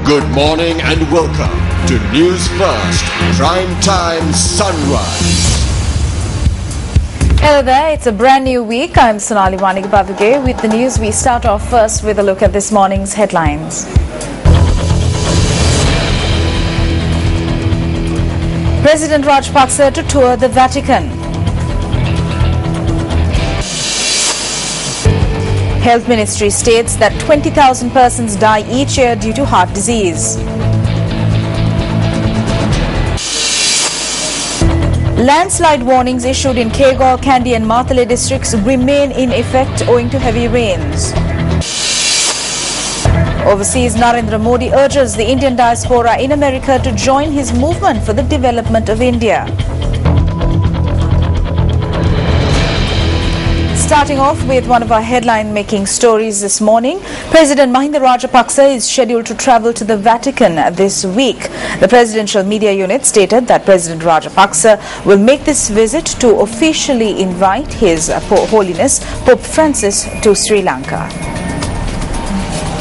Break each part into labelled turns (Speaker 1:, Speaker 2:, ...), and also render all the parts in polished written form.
Speaker 1: Good morning and welcome to Newsfirst Prime Time Sunrise.
Speaker 2: Hello there, it's a brand new week. I'm Sonali Wanigbabuge. With the news, we start off first with a look at this morning's headlines. President Rajapaksa to tour the Vatican. Health Ministry states that 20,000 persons die each year due to heart disease. Landslide warnings issued in Kegor, Kandy and Maithripala districts remain in effect owing to heavy rains. Overseas, Narendra Modi urges the Indian diaspora in America to join his movement for the development of India. Starting off with one of our headline-making stories this morning, President Mahinda Rajapaksa is scheduled to travel to the Vatican this week. The presidential media unit stated that President Rajapaksa will make this visit to officially invite His Holiness Pope Francis to Sri Lanka.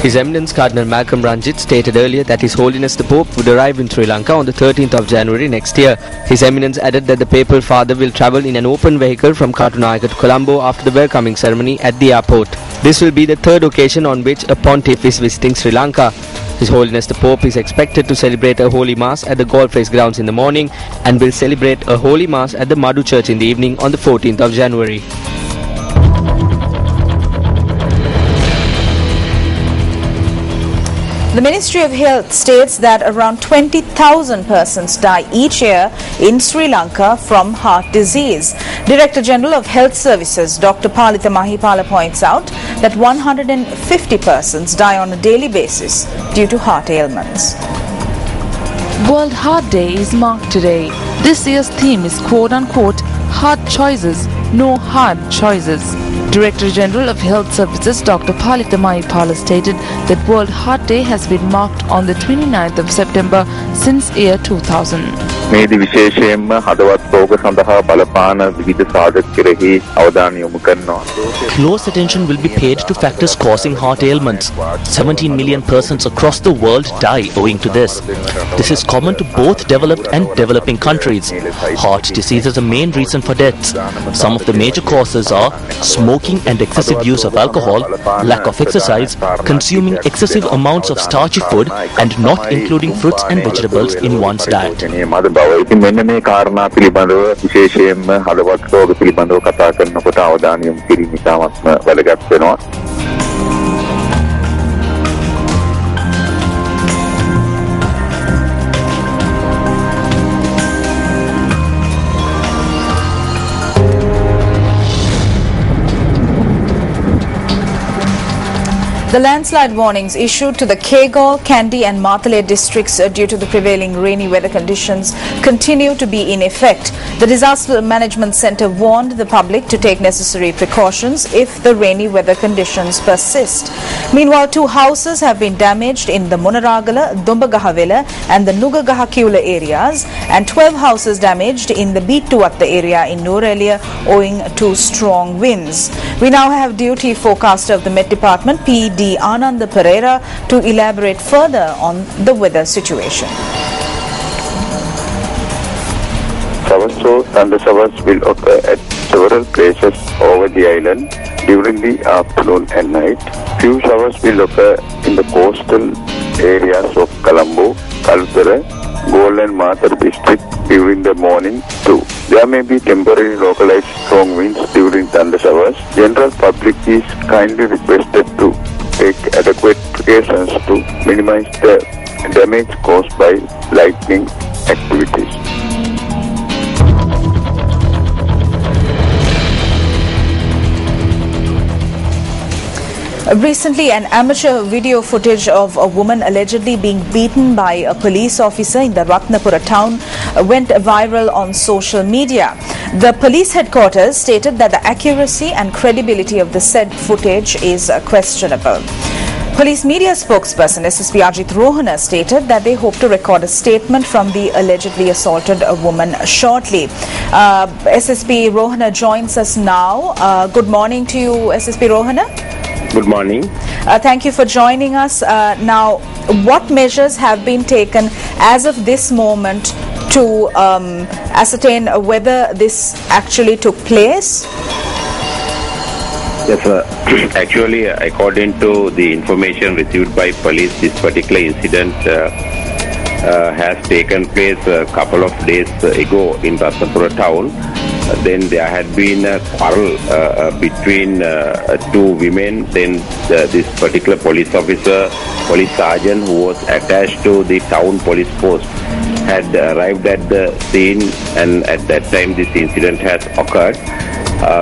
Speaker 3: His Eminence Cardinal Malcolm Ranjit stated earlier that His Holiness the Pope would arrive in Sri Lanka on the 13th of January next year. His Eminence added that the Papal Father will travel in an open vehicle from Katunayake to Colombo after the welcoming ceremony at the airport. This will be the third occasion on which a pontiff is visiting Sri Lanka. His Holiness the Pope is expected to celebrate a Holy Mass at the Golf Race grounds in the morning and will celebrate a Holy Mass at the Madhu Church in the evening on the 14th of January.
Speaker 2: The Ministry of Health states that around 20,000 persons die each year in Sri Lanka from heart disease. Director General of Health Services Dr. Maithripala points out that 150 persons die on a daily basis due to heart ailments.
Speaker 4: World Heart Day is marked today. This year's theme is quote-unquote hard choices, no hard choices. Director General of Health Services Dr. Maithripala stated that World Heart Day has been marked on the 29th of September since year 2000.
Speaker 5: Close attention will be paid to factors causing heart ailments. 17 million persons across the world die owing to this. This is common to both developed and developing countries. Heart disease is a main reason for deaths. Some of the major causes are smoking and excessive use of alcohol, lack of exercise, consuming excessive amounts of starchy food, and not including fruits and vegetables in one's diet.
Speaker 2: The landslide warnings issued to the Kegor, Kandy and Maithripala districts due to the prevailing rainy weather conditions continue to be in effect. The Disaster Management Centre warned the public to take necessary precautions if the rainy weather conditions persist. Meanwhile, 2 houses have been damaged in the Munaragala, Dumbagahavela and the Nugagahakula areas, and 12 houses damaged in the Beettuwatta area in Nuwara owing to strong winds. We now have duty forecaster of the Met Department, P.D. Ananda Pereira, to elaborate further on the weather situation.
Speaker 6: Showers, thundershowers will occur at several places over the island during the afternoon and night. Few showers will occur in the coastal areas of Colombo, Kalutara, Gol and Mathur district during the morning too. There may be temporary localized strong winds during thundershowers. General public is kindly requested to take adequate precautions to minimize the damage caused by lightning activities.
Speaker 2: Recently, an amateur video footage of a woman allegedly being beaten by a police officer in the Ratnapura town went viral on social media. The police headquarters stated that the accuracy and credibility of the said footage is questionable. Police media spokesperson SSP Rohana stated that they hope to record a statement from the allegedly assaulted woman shortly. SSP Rohana joins us now. Good morning to you, SSP Rohana.
Speaker 7: Good morning.
Speaker 2: Thank you for joining us. Now, what measures have been taken as of this moment to ascertain whether this actually took place?
Speaker 7: Yes, actually, according to the information received by police, this particular incident has taken place a couple of days ago in Maithripala town. Then there had been a quarrel between two women. Then this particular police officer, police sergeant who was attached to the town police post had arrived at the scene, and at that time this incident has occurred.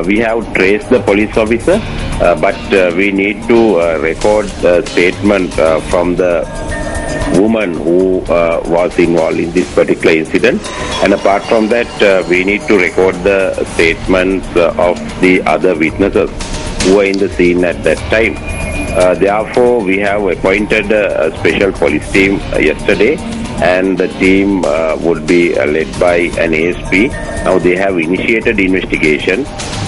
Speaker 7: We have traced the police officer, but we need to record the statement from the woman who was involved in this particular incident, and apart from that we need to record the statements of the other witnesses who were in the scene at that time. Therefore, we have appointed a special police team yesterday, and the team would be led by an ASP. Now they have initiated investigation.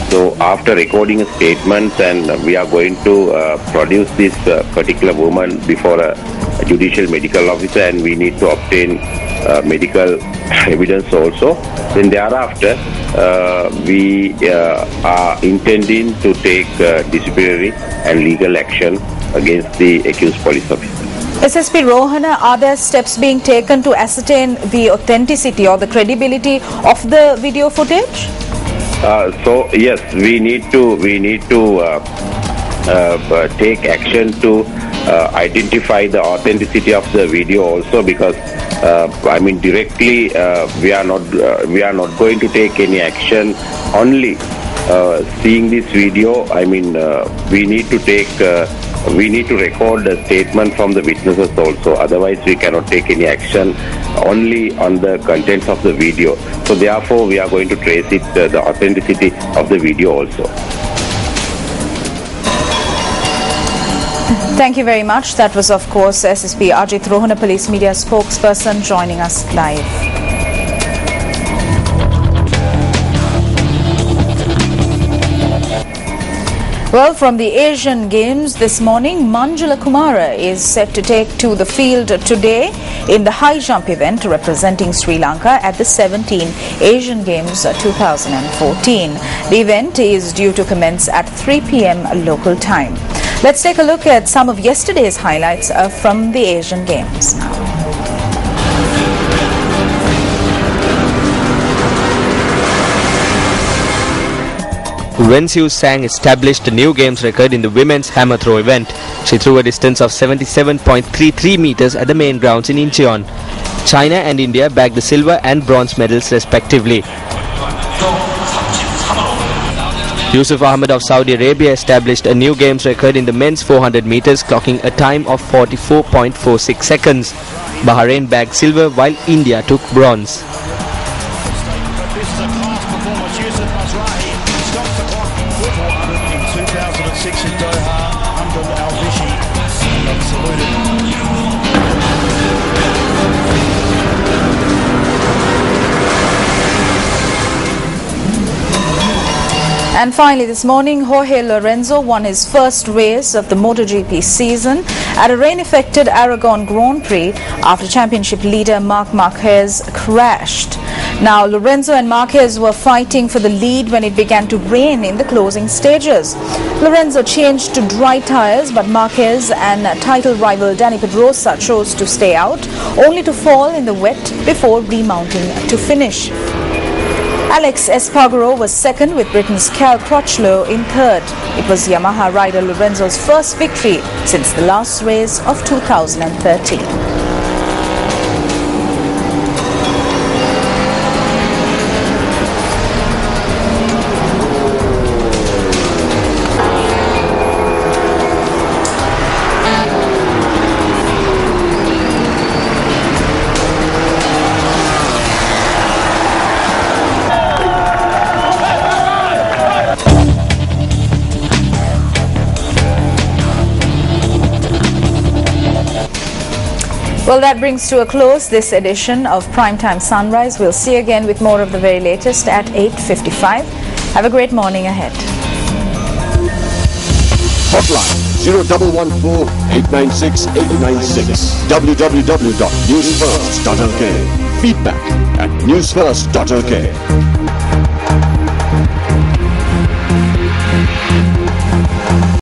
Speaker 7: So after recording statements, and we are going to produce this particular woman before a judicial medical officer, and we need to obtain medical evidence also. Then thereafter, we are intending to take disciplinary and legal action against the accused police officer.
Speaker 2: SSP Rohana, are there steps being taken to ascertain the authenticity or the credibility of the video footage?
Speaker 7: So yes, we need to take action to identify the authenticity of the video also, because I mean directly we are not going to take any action only seeing this video. I mean we need to record a statement from the witnesses also, otherwise we cannot take any action only on the contents of the video. So therefore we are going to trace it, the authenticity of the video also.
Speaker 2: Thank you very much. That was, of course, SSP Ajit Rohana, police media spokesperson, joining us live. Well, from the Asian Games this morning, Manjula Kumara is set to take to the field today in the high jump event representing Sri Lanka at the 17 Asian Games 2014. The event is due to commence at 3 p.m. local time. Let's take a look at some of yesterday's highlights from the Asian Games now.
Speaker 3: Wen Xiu Sang established a new games record in the women's hammer throw event. She threw a distance of 77.33 meters at the main grounds in Incheon. China and India bagged the silver and bronze medals respectively. Yusuf Ahmed of Saudi Arabia established a new games record in the men's 400 meters, clocking a time of 44.46 seconds. Bahrain bagged silver while India took bronze.
Speaker 2: And finally this morning, Jorge Lorenzo won his first race of the MotoGP season at a rain-affected Aragon Grand Prix after championship leader Marc Marquez crashed. Now, Lorenzo and Marquez were fighting for the lead when it began to rain in the closing stages. Lorenzo changed to dry tyres, but Marquez and title rival Dani Pedrosa chose to stay out, only to fall in the wet before remounting to finish. Alex Espargaro was second, with Britain's Cal Crutchlow in third. It was Yamaha rider Lorenzo's first victory since the last race of 2013. Well, that brings to a close this edition of Primetime Sunrise. We'll see you again with more of the very latest at 8:55. Have a great morning ahead.
Speaker 1: Hotline 0114 896 896. www.newsfirst.lk. Feedback at newsfirst.lk.